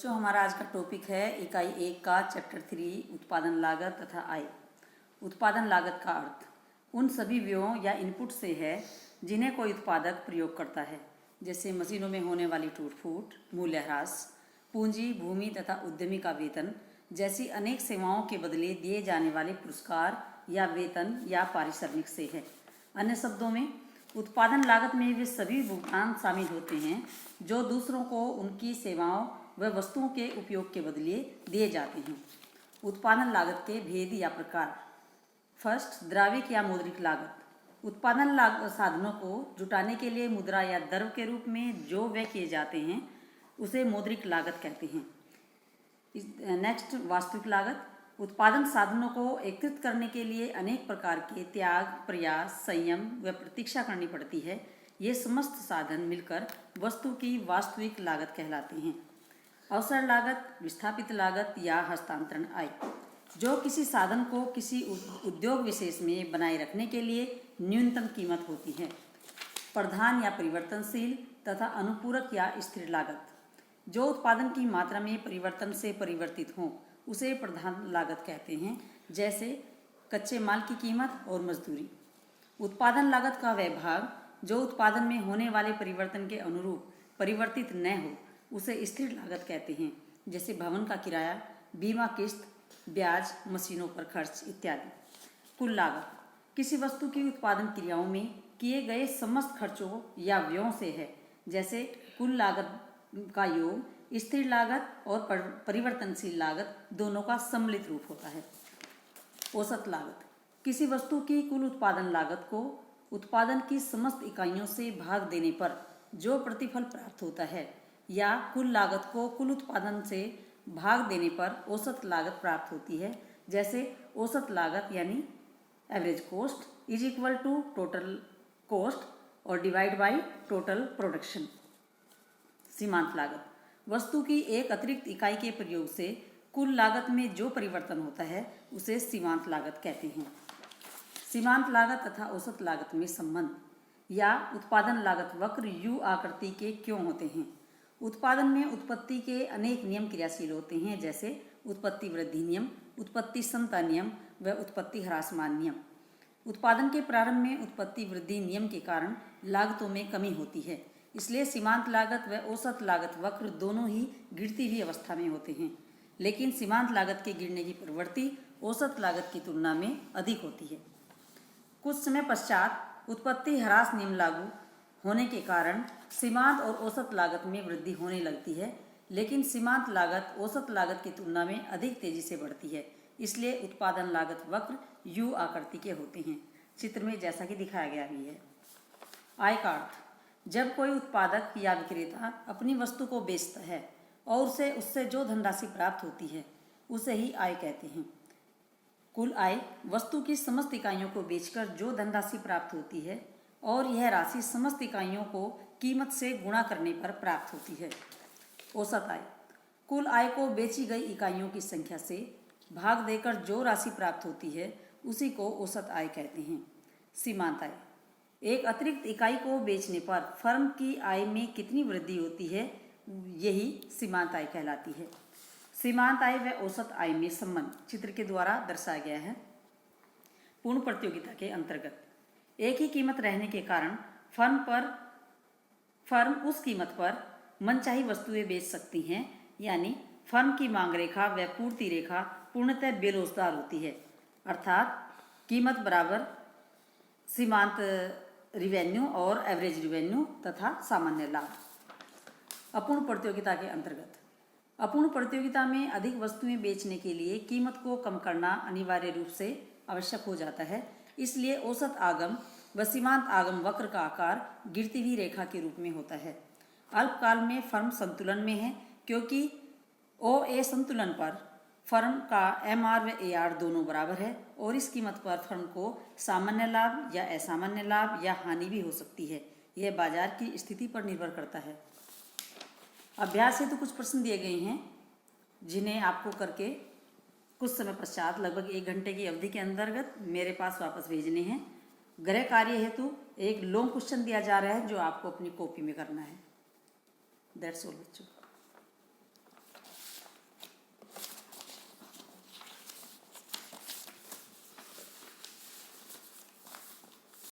बच्चों, हमारा आज का टॉपिक है इकाई 1 का चैप्टर 3 उत्पादन लागत तथा आय। उत्पादन लागत का अर्थ उन सभी व्ययों या इनपुट से है जिन्हें कोई उत्पादक प्रयोग करता है, जैसे मशीनों में होने वाली टूट फूट, मूल्यह्रास, पूंजी, भूमि तथा उद्यमी का वेतन जैसी अनेक सेवाओं के बदले दिए जाने वाले पुरस्कार या वेतन या पारिश्रमिक से है। अन्य शब्दों में उत्पादन लागत में वे सभी भुगतान शामिल होते हैं जो दूसरों को उनकी सेवाओं व वस्तुओं के उपयोग के बदले दिए जाते हैं। उत्पादन लागत के भेद या प्रकार। फर्स्ट, द्रव्यिक या मौद्रिक लागत। उत्पादन साधनों को जुटाने के लिए मुद्रा या द्रव्य के रूप में जो व्यय किए जाते हैं उसे मौद्रिक लागत कहते हैं। नेक्स्ट, वास्तविक लागत। उत्पादन साधनों को एकत्रित करने के लिए अनेक प्रकार के त्याग, प्रयास, संयम व प्रतीक्षा करनी पड़ती है। ये समस्त साधन मिलकर वस्तु की वास्तविक लागत कहलाते हैं। अवसर लागत, विस्थापित लागत या हस्तांतरण आय। जो किसी साधन को किसी उद्योग विशेष में बनाए रखने के लिए न्यूनतम कीमत होती है। प्रधान या परिवर्तनशील तथा अनुपूरक या स्थिर लागत। जो उत्पादन की मात्रा में परिवर्तन से परिवर्तित हो उसे प्रधान लागत कहते हैं, जैसे कच्चे माल की कीमत और मजदूरी। उत्पादन लागत का वह भाग जो उत्पादन में होने वाले परिवर्तन के अनुरूप परिवर्तित न हो उसे स्थिर लागत कहते हैं, जैसे भवन का किराया, बीमा किस्त, ब्याज, मशीनों पर खर्च इत्यादि। कुल लागत किसी वस्तु की उत्पादन क्रियाओं में किए गए समस्त खर्चों या व्ययों से है, जैसे कुल लागत का योग स्थिर लागत और परिवर्तनशील लागत दोनों का सम्मिलित रूप होता है। औसत लागत किसी वस्तु की कुल उत्पादन लागत को उत्पादन की समस्त इकाइयों से भाग देने पर जो प्रतिफल प्राप्त होता है, या कुल लागत को कुल उत्पादन से भाग देने पर औसत लागत प्राप्त होती है, जैसे औसत लागत यानी average cost is equal to total cost और डिवाइड बाई टोटल प्रोडक्शन। सीमांत लागत वस्तु की एक अतिरिक्त इकाई के प्रयोग से कुल लागत में जो परिवर्तन होता है उसे सीमांत लागत कहते हैं। सीमांत लागत तथा औसत लागत में संबंध या उत्पादन लागत वक्र यू आकृति के क्यों होते हैं। उत्पादन में उत्पत्ति के अनेक नियम क्रियाशील होते हैं, जैसे उत्पत्ति वृद्धि नियम, उत्पत्ति समता नियम व उत्पत्ति ह्रासमान नियम। उत्पादन के प्रारंभ में उत्पत्ति वृद्धि नियम के कारण लागतों में कमी होती है, इसलिए सीमांत लागत व औसत लागत वक्र दोनों ही गिरती हुई अवस्था में होते हैं, लेकिन सीमांत लागत के गिरने की प्रवृत्ति औसत लागत की तुलना में अधिक होती है। कुछ समय पश्चात उत्पत्ति ह्रास नियम लागू होने के कारण सीमांत और औसत लागत में वृद्धि होने लगती है, लेकिन सीमांत लागत औसत लागत की तुलना में अधिक तेजी से बढ़ती है, इसलिए उत्पादन लागत वक्र यू आकृति के होते हैं, चित्र में जैसा कि दिखाया गया भी है। आय का अर्थ जब कोई उत्पादक या विक्रेता अपनी वस्तु को बेचता है और उससे जो धनराशि प्राप्त होती है उसे ही आय कहते हैं। कुल आय वस्तु की समस्त इकाइयों को बेचकर जो धनराशि प्राप्त होती है और यह राशि समस्त इकाइयों को कीमत से गुणा करने पर प्राप्त होती है। औसत आय कुल आय को बेची गई इकाइयों की संख्या से भाग देकर जो राशि प्राप्त होती है उसी को औसत आय कहते हैं। सीमांत आय एक अतिरिक्त इकाई को बेचने पर फर्म की आय में कितनी वृद्धि होती है, यही सीमांत आय कहलाती है। सीमांत आय व औसत आय में संबंध चित्र के द्वारा दर्शाया गया है। पूर्ण प्रतियोगिता के अंतर्गत एक ही कीमत रहने के कारण फर्म उस कीमत पर मनचाही वस्तुएं बेच सकती हैं, यानी फर्म की मांग रेखा व पूर्ति रेखा पूर्णतः बेरोजगार होती है, अर्थात कीमत बराबर सीमांत रिवेन्यू और एवरेज रिवेन्यू तथा सामान्य लाभ। अपूर्ण प्रतियोगिता के अंतर्गत अपूर्ण प्रतियोगिता में अधिक वस्तुएं बेचने के लिए कीमत को कम करना अनिवार्य रूप से आवश्यक हो जाता है, इसलिए औसत आगम व सीमांत आगम वक्र का आकार गिरती हुई रेखा के रूप में होता है। अल्पकाल में फर्म संतुलन में है, क्योंकि OA संतुलन पर फर्म का MR व AR दोनों बराबर है और इस कीमत पर फर्म को सामान्य लाभ या असामान्य लाभ या हानि भी हो सकती है। यह बाजार की स्थिति पर निर्भर करता है। अभ्यास हेतु कुछ प्रश्न दिए गए हैं जिन्हें आपको करके कुछ समय पश्चात लगभग 1 घंटे की अवधि के अंतर्गत मेरे पास वापस भेजने हैं। गृह कार्य हेतु एक लॉन्ग क्वेश्चन दिया जा रहा है जो आपको अपनी कॉपी में करना है। दैट्स ऑल बच्चों।